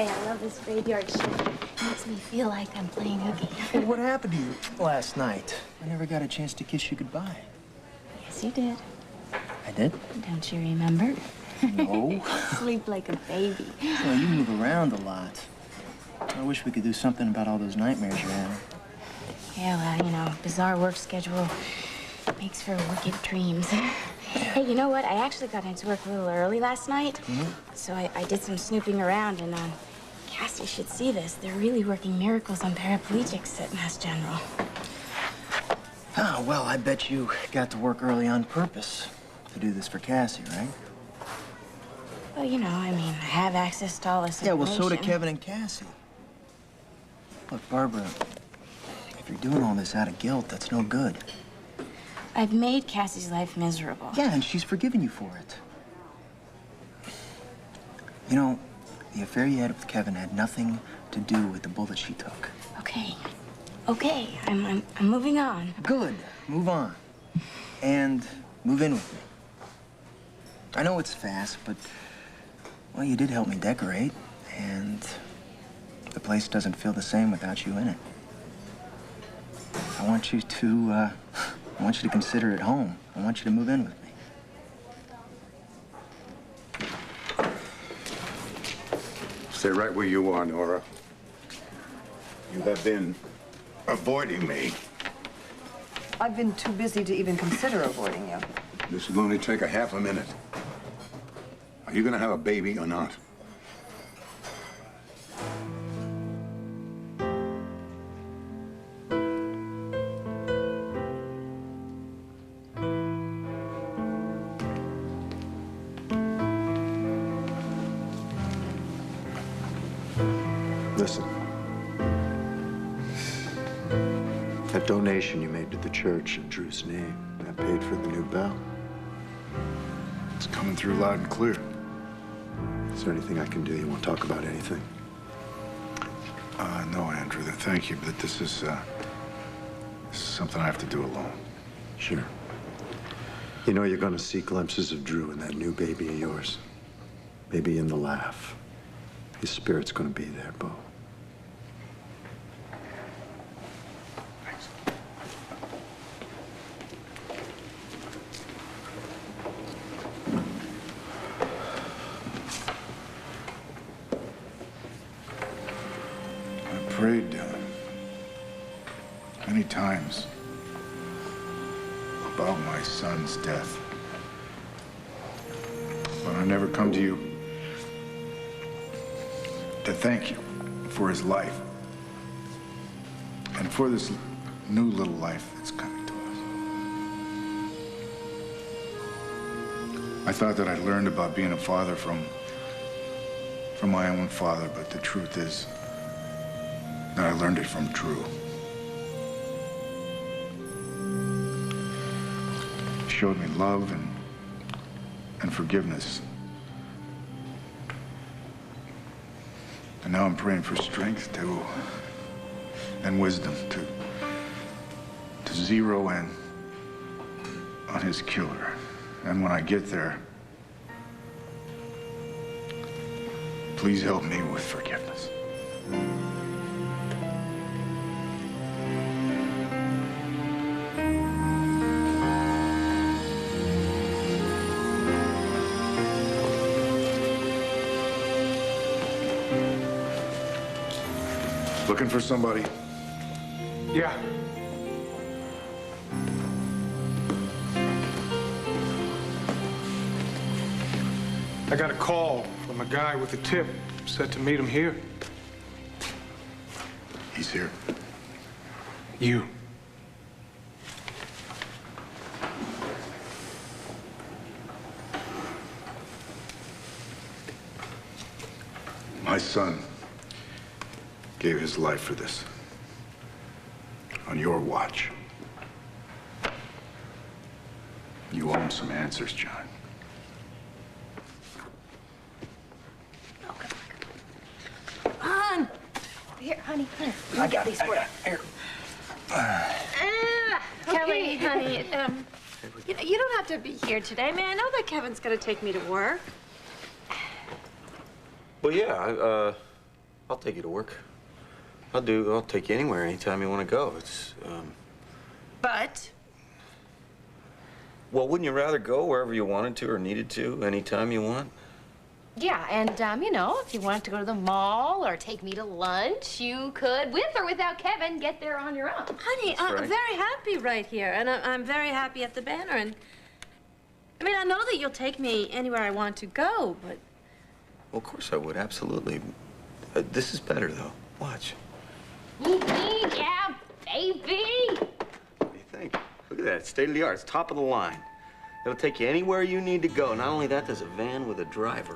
I love this graveyard shift. It makes me feel like I'm playing hooky. Well, what happened to you last night? I never got a chance to kiss you goodbye. Yes, you did. I did? Don't you remember? No. Sleep like a baby. Well, you move around a lot. I wish we could do something about all those nightmares you're having. Yeah, well, you know, bizarre work schedule makes for wicked dreams. Hey, you know what? I actually got into work a little early last night. So I did some snooping around, and Cassie should see this. They're really working miracles on paraplegics at Mass General. Oh, well, I bet you got to work early on purpose to do this for Cassie, right? Well, you know, I mean, I have access to all this Yeah, well, information. so do Kevin and Cassie. Look, Barbara, if you're doing all this out of guilt, that's no good. I've made Cassie's life miserable. Yeah, and she's forgiven you for it. You know, the affair you had with Kevin had nothing to do with the bullet she took. Okay. Okay, I'm moving on. Good. Move on. And move in with me. I know it's fast, but, well, you did help me decorate, and the place doesn't feel the same without you in it. I want you to consider it home. I want you to move in with me. Stay right where you are, Nora. You have been avoiding me. I've been too busy to even consider avoiding you. This will only take a half a minute. Are you gonna have a baby or not? Listen. That donation you made to the church in Drew's name, that paid for the new bell. It's coming through loud and clear. Is there anything I can do? You want to talk about anything? No, Andrew, thank you, but this is something I have to do alone. Sure. You know you're going to see glimpses of Drew and that new baby of yours. Maybe in the laugh. His spirit's going to be there, Bo. Thanks. I prayed many times about my son's death, but I never come to you to thank you for his life and for this new little life that's coming to us. I thought that I'd learned about being a father from my own father, but the truth is that I learned it from Drew. He showed me love and forgiveness. And now I'm praying for strength and wisdom to zero in on his killer. And when I get there, please help me with forgiveness. Looking for somebody? Yeah. I got a call from a guy with a tip. Said to meet him here. He's here. You. My son gave his life for this. On your watch. You owe him some answers, John. On! Here, honey, here. I got these for you. Here. Kelly, honey, you don't have to be here today. Man, I know that Kevin's gonna take me to work. Well, yeah, I'll take you to work. I'll take you anywhere, anytime you want to go. But Well, wouldn't you rather go wherever you wanted to or needed to, anytime you want? yeah, and you know, if you wanted to go to the mall or take me to lunch, you could, with or without Kevin, get there on your own. Honey, I'm right. very happy right here, and I'm very happy at the Banner. And I mean, I know that you'll take me anywhere I want to go, but Well, of course I would, absolutely. This is better, though. Watch. Yeah, baby. What do you think? Look at that. It's state of the art. It's top of the line. It'll take you anywhere you need to go. Not only that, there's a van with a driver.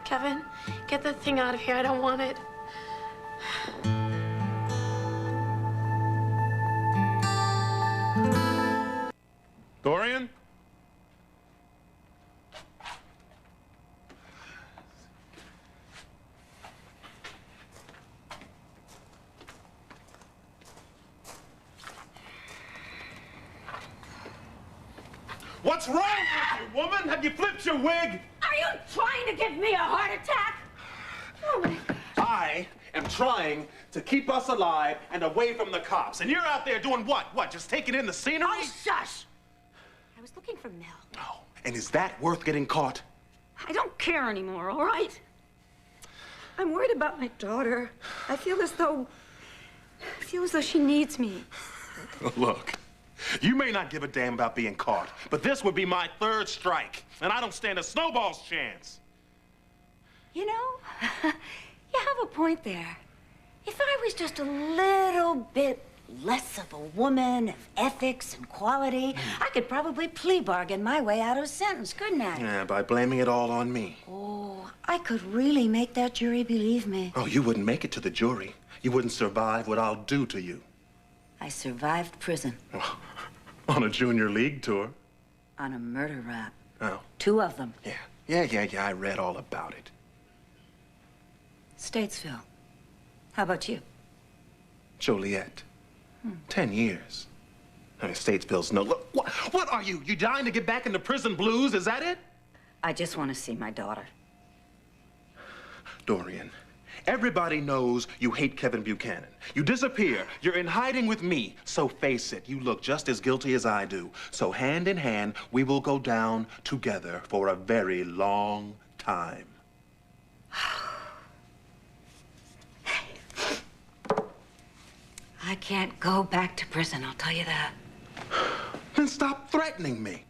Kevin, get that thing out of here. I don't want it. Dorian? What's wrong with you, woman? Have you flipped your wig? Are you trying to give me a heart attack? Oh, my God. I am trying to keep us alive and away from the cops. And you're out there doing what? What, just taking in the scenery? Oh, shush! I was looking for Mel. Oh, and is that worth getting caught? I don't care anymore, all right? I'm worried about my daughter. I feel as though she needs me. Look, you may not give a damn about being caught, but this would be my third strike, and I don't stand a snowball's chance. You know, you have a point there. If I was just a little bit less of a woman of ethics and quality, I could probably plea bargain my way out of a sentence, couldn't I? Yeah, by blaming it all on me. Oh, I could really make that jury believe me. Oh, you wouldn't make it to the jury. You wouldn't survive what I'll do to you. I survived prison. Oh, on a junior league tour. On a murder rap. Oh. 2 of them. Yeah, I read all about it. Statesville. How about you? Joliet. 10 years. I mean, Statesville's no... Look, what are you? You dying to get back into prison blues? Is that it? I just want to see my daughter. Dorian, everybody knows you hate Kevin Buchanan. You disappear. You're in hiding with me. So face it, you look just as guilty as I do. So hand in hand, we will go down together for a very long time. I can't go back to prison, I'll tell you that. Then stop threatening me.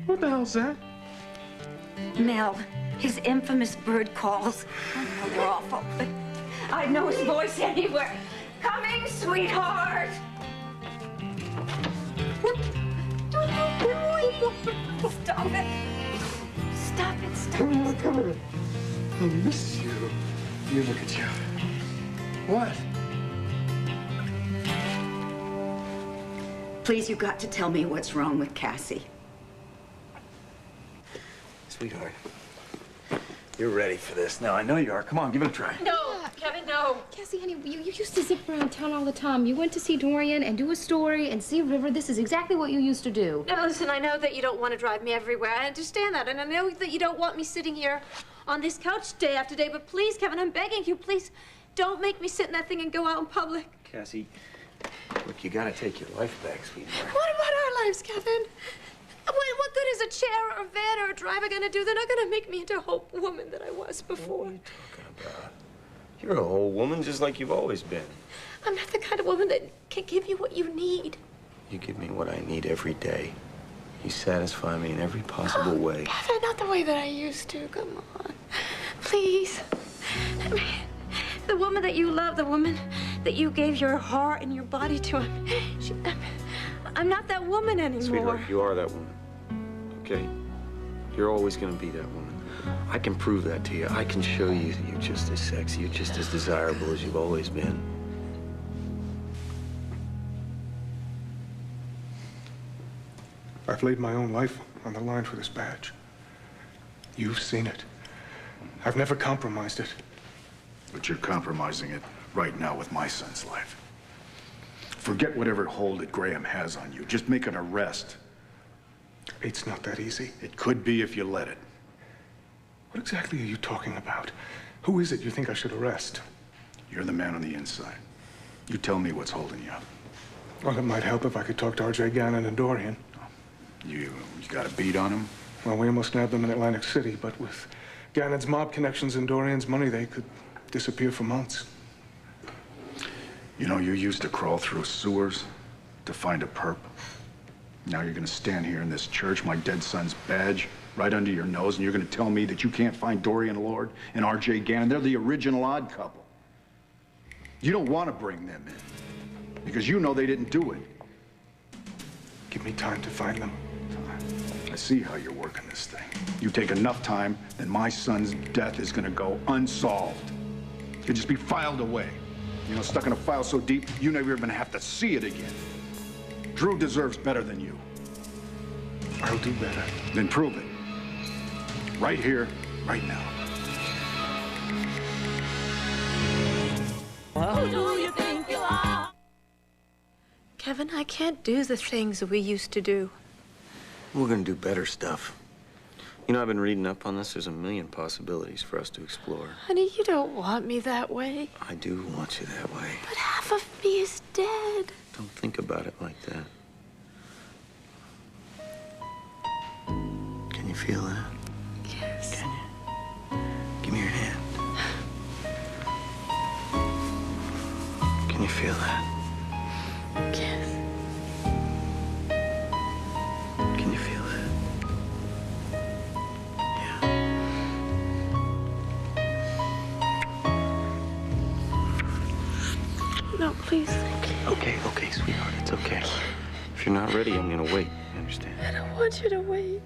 What the hell's that? Mel, his infamous bird calls. I know they're awful, but I'd know his voice anywhere. Coming, sweetheart! Stop it. Stop it, stop it. Come here. I miss you. You look at you. What? Please, you got to tell me what's wrong with Cassie. Sweetheart, you're ready for this. Now, I know you are. Come on, give it a try. No, Kevin, no. Cassie, honey, you used to zip around town all the time. You went to see Dorian and do a story and see a river. This is exactly what you used to do. Now, listen, I know that you don't want to drive me everywhere. I understand that. And I know that you don't want me sitting here on this couch day after day. But please, Kevin, I'm begging you, please don't make me sit in that thing and go out in public. Cassie, look, you gotta take your life back, sweetheart. What about our lives, Kevin? What good is a chair or a van or a driver gonna do? They're not gonna make me into a whole woman that I was before. What are you talking about? You're a whole woman just like you've always been. I'm not the kind of woman that can give you what you need. You give me what I need every day. You satisfy me in every possible way. Kevin, not the way that I used to. Come on. Please. I mean, the woman that you love, the woman that you gave your heart and your body to, I'm not that woman anymore. Sweetheart, you are that woman. Okay? You're always gonna be that woman. I can prove that to you. I can show you that you're just as sexy, you're just as desirable as you've always been. I've laid my own life on the line for this badge. You've seen it. I've never compromised it. But you're compromising it right now with my son's life. Forget whatever hold that Graham has on you. Just make an arrest. It's not that easy. It could be if you let it. What exactly are you talking about? Who is it you think I should arrest? You're the man on the inside. You tell me what's holding you up. Well, it might help if I could talk to R.J. Gannon and Dorian. You got a beat on him? Well, we almost nabbed them in Atlantic City, but with Gannon's mob connections and Dorian's money, they could disappear for months. You know, you used to crawl through sewers to find a perp. Now you're gonna stand here in this church, my dead son's badge, right under your nose, and you're gonna tell me that you can't find Dorian Lord and R.J. Gannon. They're the original odd couple. You don't want to bring them in, because you know they didn't do it. Give me time to find them. I see how you're working this thing. You take enough time, then my son's death is gonna go unsolved. It'll just be filed away. You know, stuck in a file so deep, you never even have to see it again. Drew deserves better than you. I'll do better. Then prove it. Right here, right now. Who do you think you are? Kevin, I can't do the things that we used to do. We're gonna do better stuff. You know, I've been reading up on this. There's a million possibilities for us to explore. Honey, you don't want me that way. I do want you that way. But half of me is dead. Don't think about it like that. Can you feel that? Yes. Can you? Give me your hand. Can you feel that? Yes. Can you feel that? Yeah. No, please. Okay, sweetheart, it's okay. If you're not ready, I'm gonna wait. You understand? I don't want you to wait.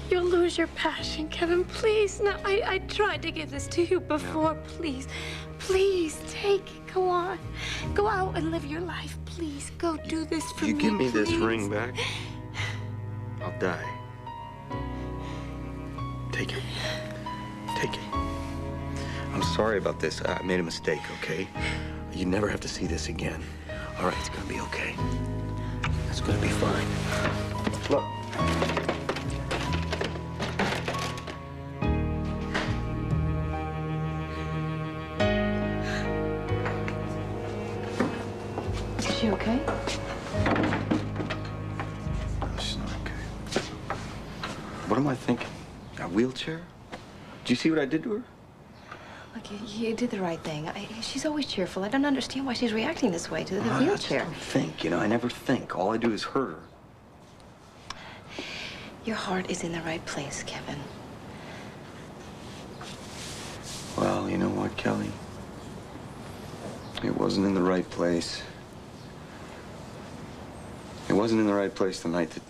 You'll lose your passion, Kevin. Please. No, I tried to give this to you before. No. Please. Please, take it. Go on. Go out and live your life. Please, go do this for me. You give me please. this ring back, I'll die. Take it. Take it. I'm sorry about this. I made a mistake, okay? You never have to see this again. All right, it's gonna be okay. It's gonna be fine. Look. Is she okay? She's not okay. What am I thinking? A wheelchair? Did you see what I did to her? Look, you did the right thing. She's always cheerful. I don't understand why she's reacting this way to the wheelchair. I just don't think, you know. I never think. All I do is hurt her. Your heart is in the right place, Kevin. Well, you know what, Kelly? It wasn't in the right place. It wasn't in the right place the night that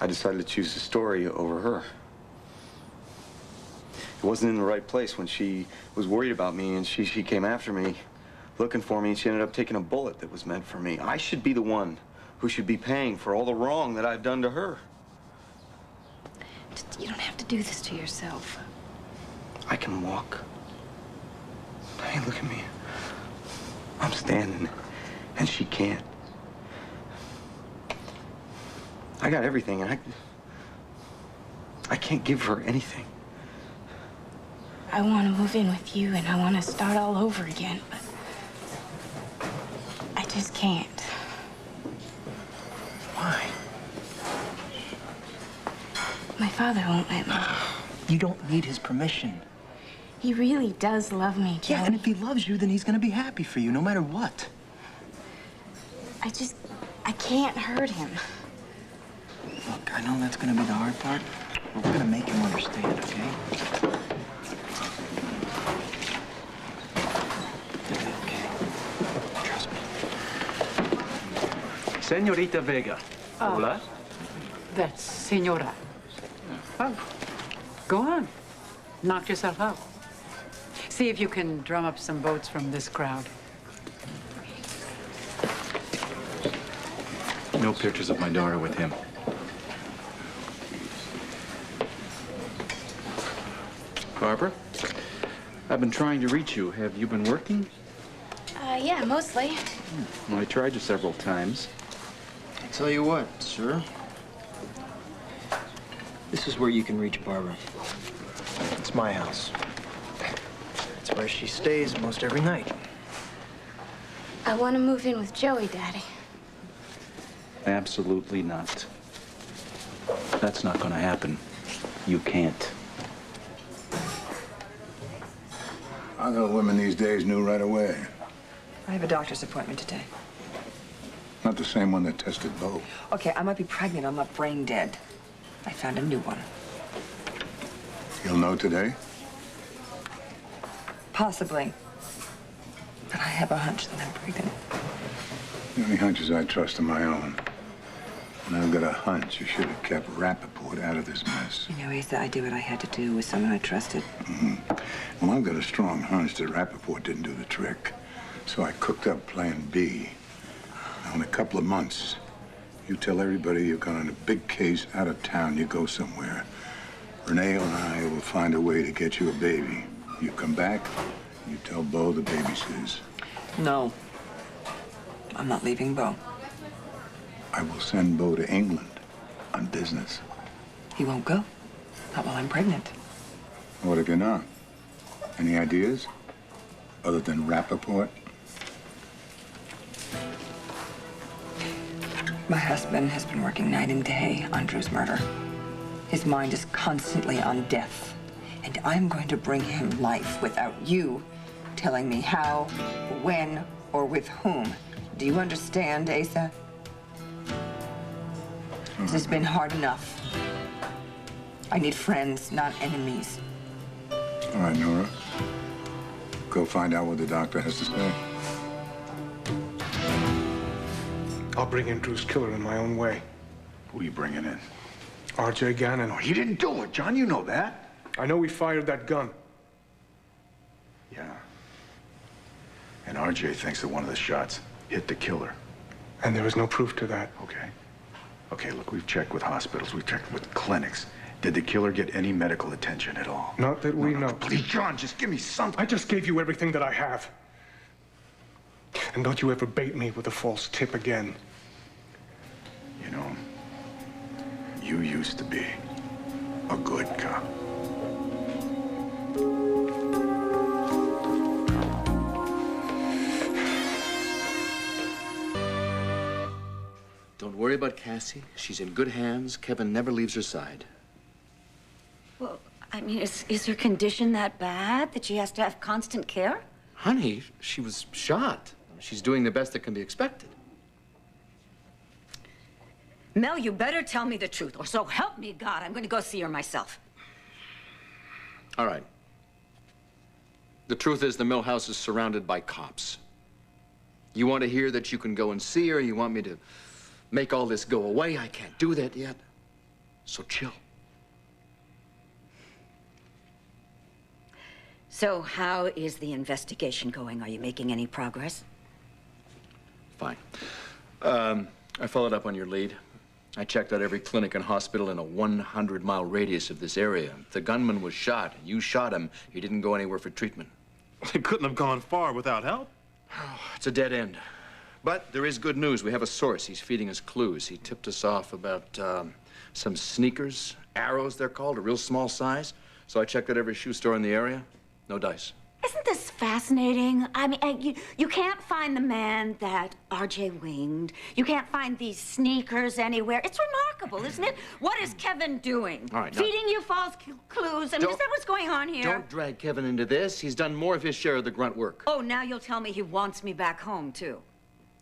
I decided to choose the story over her. It wasn't in the right place when she was worried about me and she came after me, looking for me, and she ended up taking a bullet that was meant for me. I should be the one who should be paying for all the wrong that I've done to her. You don't have to do this to yourself. I can walk. Hey, look at me. I'm standing, and she can't. I got everything, and I can't give her anything. I want to move in with you, and I want to start all over again, but I just can't. Why? My father won't let me. You don't need his permission. He really does love me, Joe. Yeah, and if he loves you, then he's gonna be happy for you, no matter what. I can't hurt him. Look, I know that's gonna be the hard part, but we're gonna make him understand, okay? Senorita Vega. Hola. That's Senora. Well, go on. Knock yourself out. See if you can drum up some votes from this crowd. No pictures of my daughter with him. Barbara, I've been trying to reach you. Have you been working? Yeah, mostly. Well, I tried you several times. I'll tell you what, sir. This is where you can reach Barbara. It's my house. It's where she stays most every night. I want to move in with Joey, Daddy. Absolutely not. That's not going to happen. You can't. I thought women these days knew right away. I have a doctor's appointment today. Not the same one that tested Bo. Okay, I might be pregnant. I'm not brain dead. I found a new one. You'll know today? Possibly. But I have a hunch that I'm pregnant. The only hunches I trust are my own. And I've got a hunch you should have kept Rappaport out of this mess. You know, Asa, I did what I had to do with someone I trusted. Well, I've got a strong hunch that Rappaport didn't do the trick. So I cooked up plan B. Now, in a couple of months, you tell everybody you've got on a big case out of town, you go somewhere. Renee and I will find a way to get you a baby. You come back, you tell Bo the baby's his. No. I'm not leaving Bo. I will send Bo to England on business. He won't go. Not while I'm pregnant. What if you're not? Any ideas? Other than Rappaport? My husband has been working night and day on Drew's murder. His mind is constantly on death. And I'm going to bring him life without you telling me how, when, or with whom. Do you understand, Asa? This has been hard enough. I need friends, not enemies. All right, Nora. Go find out what the doctor has to say. I'll bring in Drew's killer in my own way. Who are you bringing in? R.J. Gannon. Oh, he didn't do it, John. You know that. I know he fired that gun. Yeah. And R.J. thinks that one of the shots hit the killer. And there is no proof to that. Okay. Okay, look, we've checked with hospitals. We've checked with clinics. Did the killer get any medical attention at all? Not that we know. Please, John, just give me something. I just gave you everything that I have. And don't you ever bait me with a false tip again. You know, you used to be a good cop. Don't worry about Cassie. She's in good hands. Kevin never leaves her side. Well, I mean, is her condition that bad that she has to have constant care? Honey, she was shot. She's doing the best that can be expected. Mel, you better tell me the truth, or so help me God, I'm going to go see her myself. All right. The truth is the mill house is surrounded by cops. You want to hear that you can go and see her? You want me to make all this go away? I can't do that yet. So chill. So how is the investigation going? Are you making any progress? Fine. I followed up on your lead. I checked out every clinic and hospital in a 100-mile radius of this area. The gunman was shot. You shot him. He didn't go anywhere for treatment. They couldn't have gone far without help. It's a dead end. But there is good news. We have a source. He's feeding us clues. He tipped us off about some sneakers, arrows they're called, a real small size. So I checked out every shoe store in the area. No dice. Isn't this fascinating? I mean, you can't find the man that R.J. winged. You can't find these sneakers anywhere. It's remarkable, isn't it? What is Kevin doing? All right, now, feeding you false clues? I mean, is that what's going on here? Don't drag Kevin into this. He's done more of his share of the grunt work. Oh, now you'll tell me he wants me back home, too.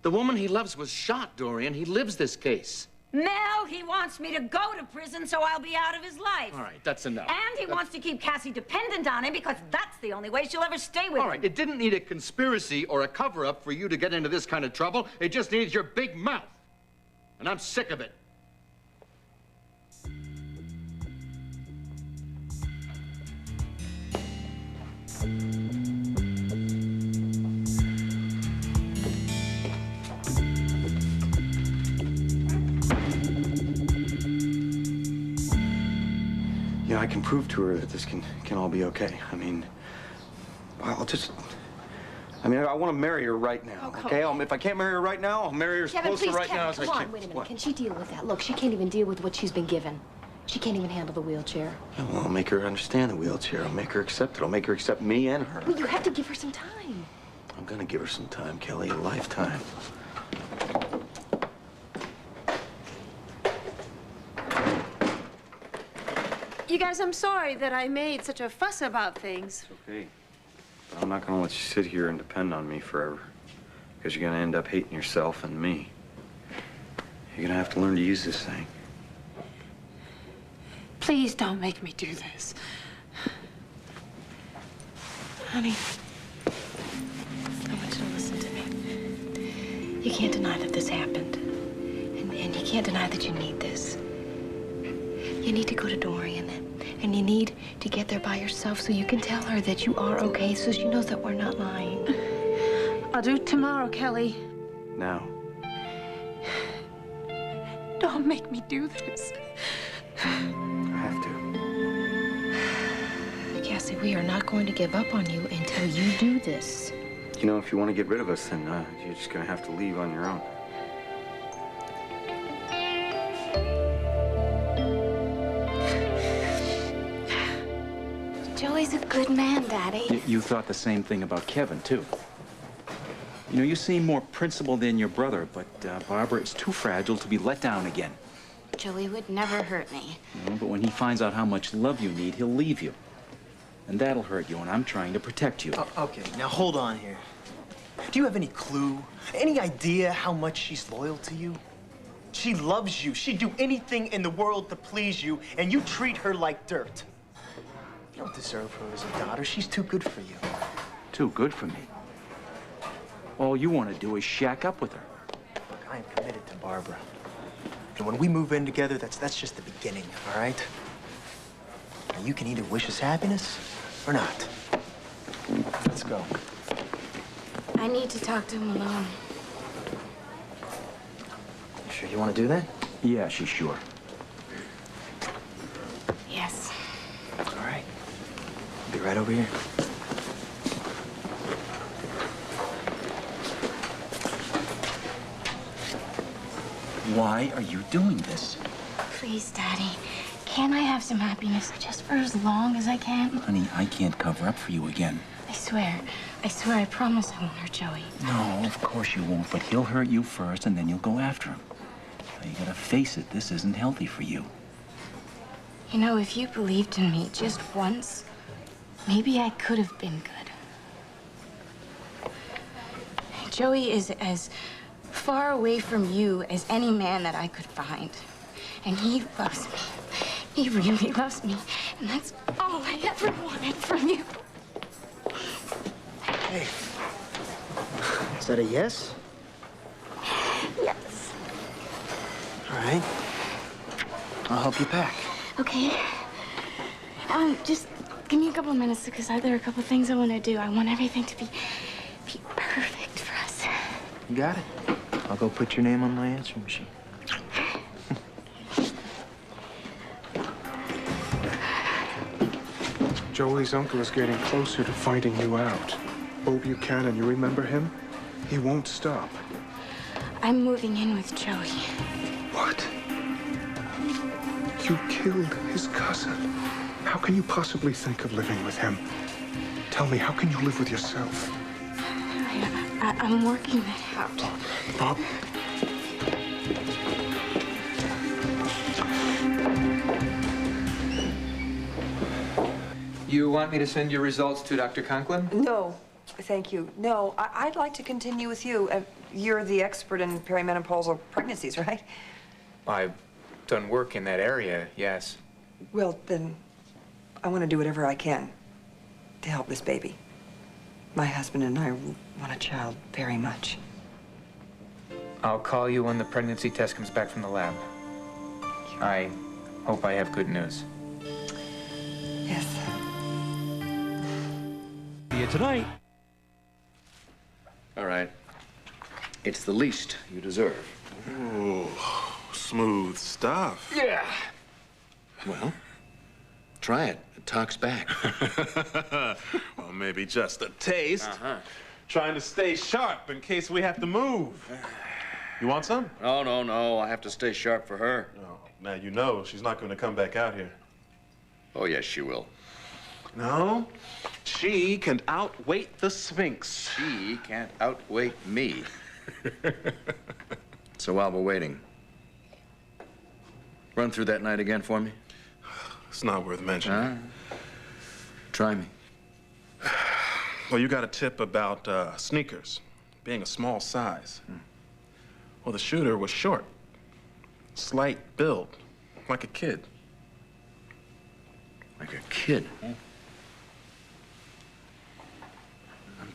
The woman he loves was shot, Dorian. He lives this case. Mel, he wants me to go to prison so I'll be out of his life. All right, that's enough. And he wants to keep Cassie dependent on him because that's the only way she'll ever stay with him. All right, it didn't need a conspiracy or a cover-up for you to get into this kind of trouble. It just needed your big mouth. And I'm sick of it. You know, I can prove to her that this can all be okay. I mean, I want to marry her right now, okay? If I can't marry her right now, I'll marry her as Kevin, close to please, right Kevin, now as I come can. on, wait a minute. What? Can she deal with that? Look, she can't even deal with what she's been given. She can't even handle the wheelchair. Well, I'll make her understand the wheelchair. I'll make her accept it. I'll make her accept me and her. Well, you have to give her some time. I'm gonna give her some time, Kelly, a lifetime. You guys, I'm sorry that I made such a fuss about things. It's okay. But I'm not gonna let you sit here and depend on me forever. Because you're gonna end up hating yourself and me. You're gonna have to learn to use this thing. Please don't make me do this. Honey, I want you to listen to me. You can't deny that this happened. And you can't deny that you need this. You need to go to Dorian, and you need to get there by yourself so you can tell her that you are okay, so she knows that we're not lying. I'll do it tomorrow, Kelly. Now. Don't make me do this. I have to. Cassie, we are not going to give up on you until you do this. You know, if you want to get rid of us, then you're just gonna have to leave on your own. Joey's a good man, Daddy. You thought the same thing about Kevin, too. You know, you seem more principled than your brother, but, Barbara, it's too fragile to be let down again. Joey would never hurt me. You know, but when he finds out how much love you need, he'll leave you. And that'll hurt you, and I'm trying to protect you. Okay, now hold on here. Do you have any clue, any idea how much she's loyal to you? She loves you. She'd do anything in the world to please you, and you treat her like dirt. You don't deserve her as a daughter. She's too good for you. Too good for me. All you want to do is shack up with her. Look, I am committed to Barbara. And when we move in together, that's just the beginning, all right? Now, you can either wish us happiness or not. Let's go. I need to talk to him alone. You sure you want to do that? Yeah, she's sure. Yes. All right. I'll be right over here. Why are you doing this? Please, Daddy. Can I have some happiness just for as long as I can? Honey, I can't cover up for you again. I swear, I promise I won't hurt Joey. No, of course you won't, but he'll hurt you first, and then you'll go after him. Now, you gotta face it, this isn't healthy for you. You know, if you believed in me just once, maybe I could have been good. Joey is as far away from you as any man that I could find. And he loves me. He really loves me. And that's all I ever wanted from you. Hey. Is that a yes? Yes. All right. I'll help you pack. Okay. Just give me a couple of minutes because there are a couple of things I want to do. I want everything to be perfect for us. You got it. I'll go put your name on my answering machine. Joey's uncle is getting closer to finding you out. Bo Buchanan, you remember him? He won't stop. I'm moving in with Joey. What? You killed his cousin. How can you possibly think of living with him? Tell me, how can you live with yourself? I'm working that out. Bob. You want me to send your results to Dr. Conklin? No, thank you. No, I'd like to continue with you. You're the expert in perimenopausal pregnancies, right? I've done work in that area, yes. Well, then, I want to do whatever I can to help this baby. My husband and I want a child very much. I'll call you when the pregnancy test comes back from the lab. I hope I have good news. Yes. See you tonight. All right. It's the least you deserve. Ooh, smooth stuff. Yeah. Well, try it. It talks back. Well, maybe just a taste. Trying to stay sharp in case we have to move. You want some? No, no, no. I have to stay sharp for her. No. Now, you know she's not going to come back out here. Oh, yes, she will. No. She can outweight the Sphinx. She can't outweight me. So while we're waiting, run through that night again for me. It's not worth mentioning. Try me. Well, you got a tip about sneakers being a small size. Well, the shooter was short, slight build, like a kid. Like a kid? A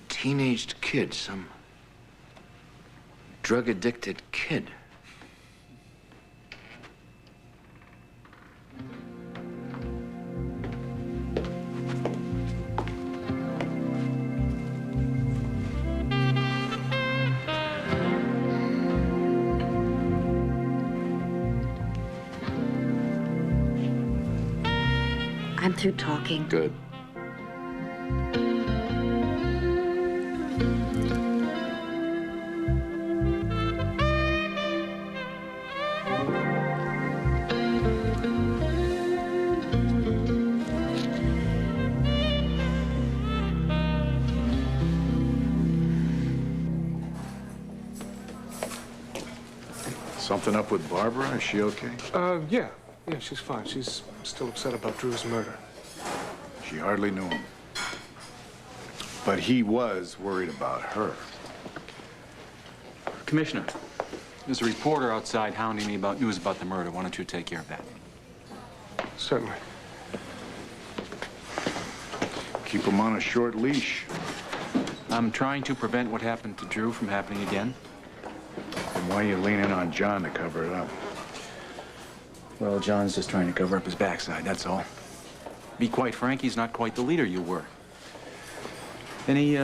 teenaged kid, some drug-addicted kid. I'm through talking. Good. Something up with Barbara? Is she okay? Yeah. Yeah, she's fine. She's still upset about Drew's murder. She hardly knew him. But he was worried about her. Commissioner, there's a reporter outside hounding me about news about the murder. Why don't you take care of that? Certainly. Keep him on a short leash. I'm trying to prevent what happened to Drew from happening again. And why are you leaning on John to cover it up? Well, John's just trying to cover up his backside, that's all. Be quite frank, he's not quite the leader you were. Any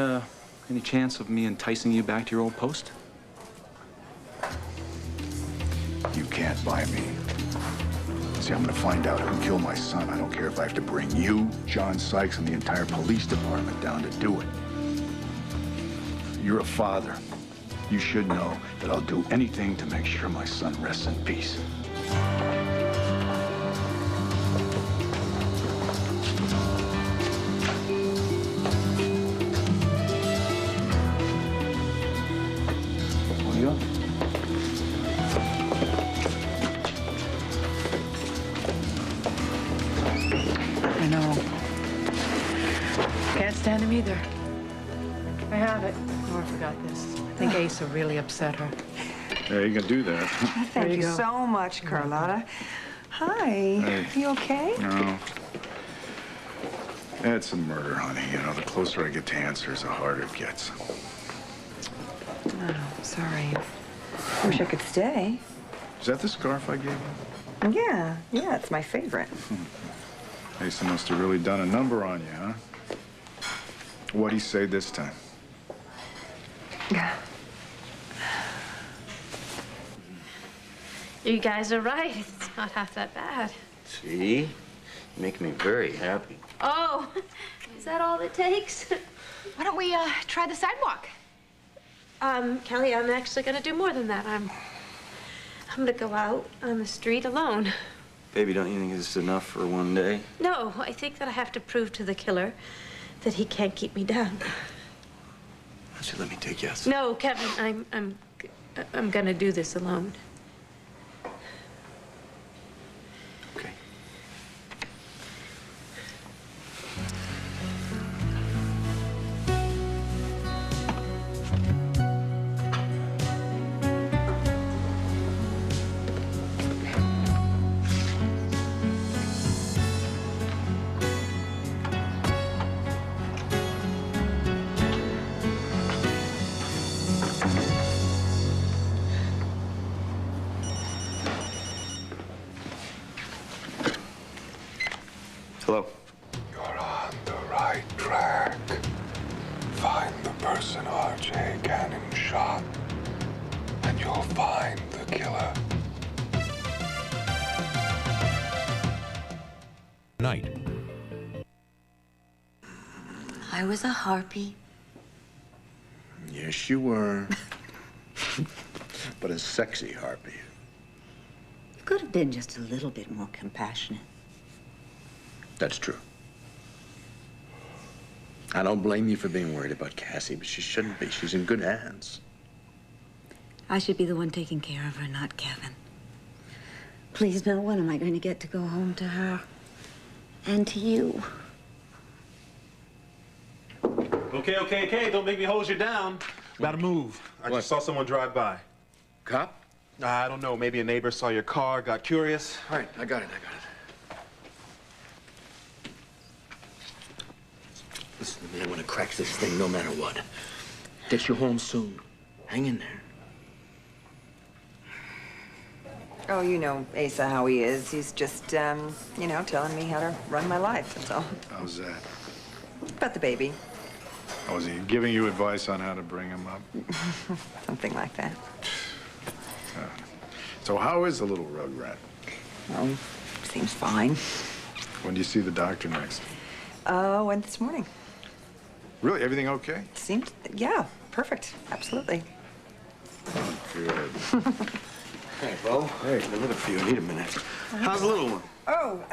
chance of me enticing you back to your old post? You can't buy me. See, I'm gonna find out who killed my son. I don't care if I have to bring you, John Sykes, and the entire police department down to do it. You're a father. You should know that I'll do anything to make sure my son rests in peace. I know. Can't stand him either. I have it. Oh, I forgot this. I think Asa really upset her. Yeah, you can do that. Thank you go. so much, Carlotta. Hi. Hey. You okay? No. It's a murder, honey. You know, the closer I get to answers, the harder it gets. Oh, sorry. Wish I could stay. Is that the scarf I gave you? Yeah, it's my favorite. Asa must have really done a number on you, huh? What'd he say this time? You guys are right. It's not half that bad. See? You make me very happy. Oh, is that all it takes? Why don't we try the sidewalk? Kelly, I'm actually gonna do more than that. I'm gonna go out on the street alone. Baby, don't you think this is enough for one day? No, I think that I have to prove to the killer that he can't keep me down. Why don't you let me take yes? No, Kevin, I'm gonna do this alone. Okay. Hello. You're on the right track. Find the person R.J. Cannon shot, and you'll find the killer. Night. I was a harpy. Yes, you were. but a sexy harpy. You could have been just a little bit more compassionate. That's true. I don't blame you for being worried about Cassie, but she shouldn't be. She's in good hands. I should be the one taking care of her, not Kevin. Please, Bill, when am I going to get to go home to her? And to you? Okay. Don't make me hold you down. Gotta move. I just saw someone drive by. Cop? I don't know. Maybe a neighbor saw your car, got curious. All right, I got it. Listen to me, I'm gonna crack this thing no matter what. Get you home soon. Hang in there. Oh, you know Asa, how he is. He's just, you know, telling me how to run my life, that's all. How's that? About the baby. Oh, is he giving you advice on how to bring him up? Something like that. So how is the little rugrat? Oh, seems fine. When do you see the doctor next? Went this morning. Really? Everything okay? Seems, yeah, perfect. Absolutely. Good. Hey, Bo. Hey. I'm looking for you. I need a minute. How's the little one? Oh,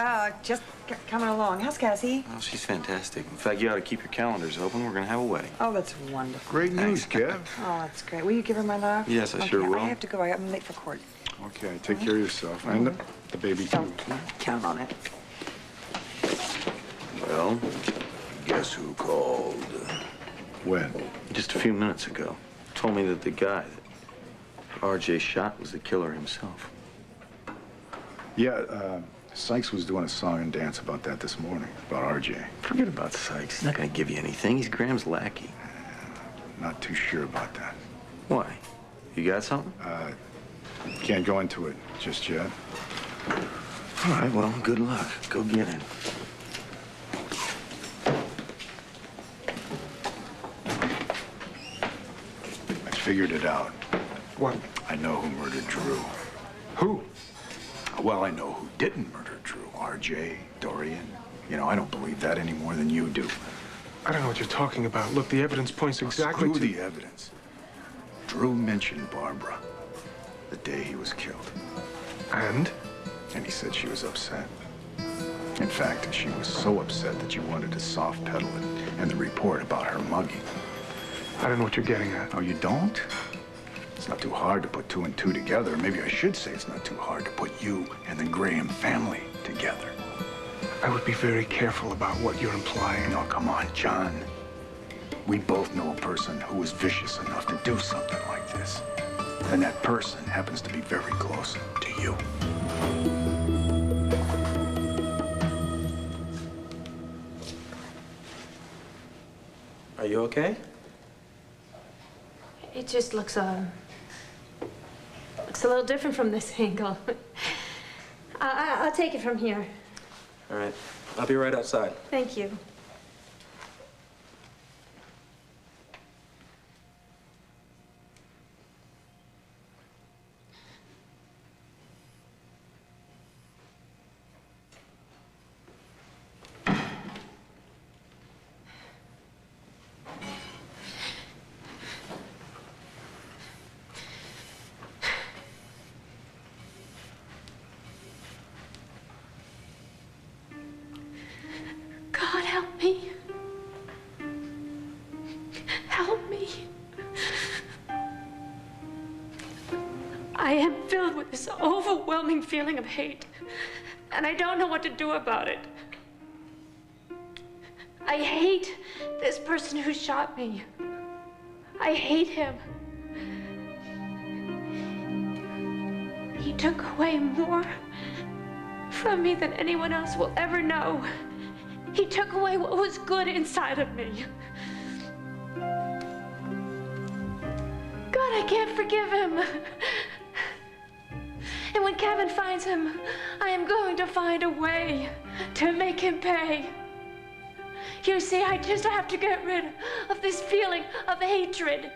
just coming along. How's Cassie? Oh, she's fantastic. In fact, you ought to keep your calendars open. We're going to have a wedding. Oh, that's wonderful. Great news, Kev. Oh, that's great. Will you give her my love? Yes, I sure will. I have to go. I'm late for court. Okay, take care of yourself. And the baby, too. Count on it. Well, guess who called? When? Just a few minutes ago. Told me that the guy that RJ shot was the killer himself. Yeah, Sykes was doing a song and dance about that this morning, about RJ. Forget about Sykes. He's not going to give you anything. He's Graham's lackey. Not too sure about that. Why? You got something? Can't go into it just yet. All right, well, good luck. Go get it. I figured it out. What? I know who murdered Drew. Who? Well, I know who didn't murder Drew. RJ, Dorian. You know, I don't believe that any more than you do. I don't know what you're talking about. Look, the evidence points exactly Screw to... the evidence. Drew mentioned Barbara the day he was killed. And? And he said she was upset. In fact, she was so upset that she wanted to soft pedal it and the report about her mugging. I don't know what you're getting at. Oh, you don't? It's not too hard to put two and two together. Maybe I should say it's not too hard to put you and the Graham family together. I would be very careful about what you're implying. Oh, come on, John. We both know a person who was vicious enough to do something like this. And that person happens to be very close to you. Are you okay? It just looks a little different from this angle. I'll take it from here. All right. I'll be right outside. Thank you. God, help me. Help me. I am filled with this overwhelming feeling of hate, and I don't know what to do about it. I hate this person who shot me. I hate him. He took away more from me than anyone else will ever know. He took away what was good inside of me. God, I can't forgive him. And when Kevin finds him, I am going to find a way to make him pay. You see, I just have to get rid of this feeling of hatred.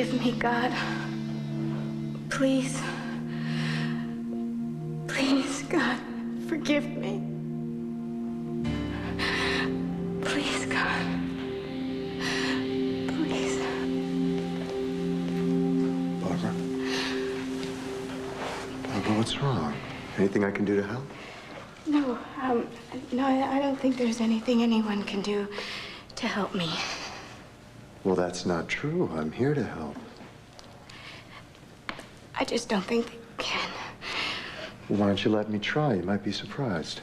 Forgive me, God. Please. Please, God, forgive me. Please, God. Please. Barbara? Barbara, what's wrong? Anything I can do to help? No, no, I don't think there's anything anyone can do to help me. Well, that's not true. I'm here to help. I just don't think they can. Well, why don't you let me try? You might be surprised.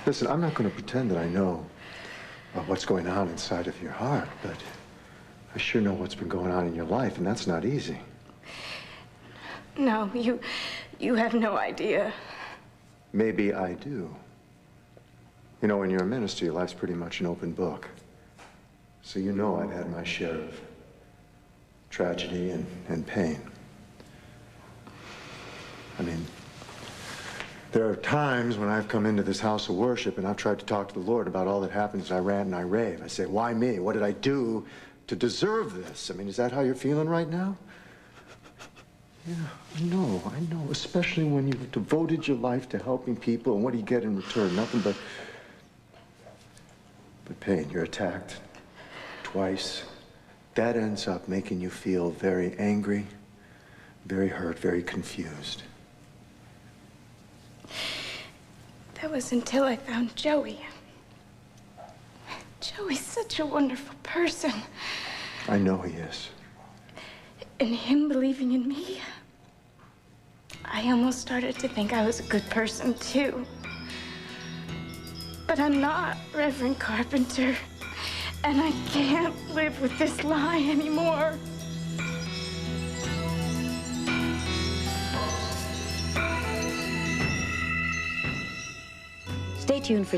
Listen, I'm not going to pretend that I know what's going on inside of your heart, but I sure know what's been going on in your life, and that's not easy. No, you have no idea. Maybe I do. You know, when you're a minister, your life's pretty much an open book. So you know I've had my share of tragedy and pain. I mean, there are times when I've come into this house of worship and I've tried to talk to the Lord about all that happens. I rant and I rave. I say, why me? What did I do to deserve this? I mean, is that how you're feeling right now? Yeah, I know, especially when you've devoted your life to helping people, and what do you get in return? Nothing but pain. You're attacked twice. That ends up making you feel very angry, very hurt, very confused. That was until I found Joey. Joey's such a wonderful person. I know he is. And him believing in me, I almost started to think I was a good person, too. But I'm not, Reverend Carpenter. And I can't live with this lie anymore. Stay tuned for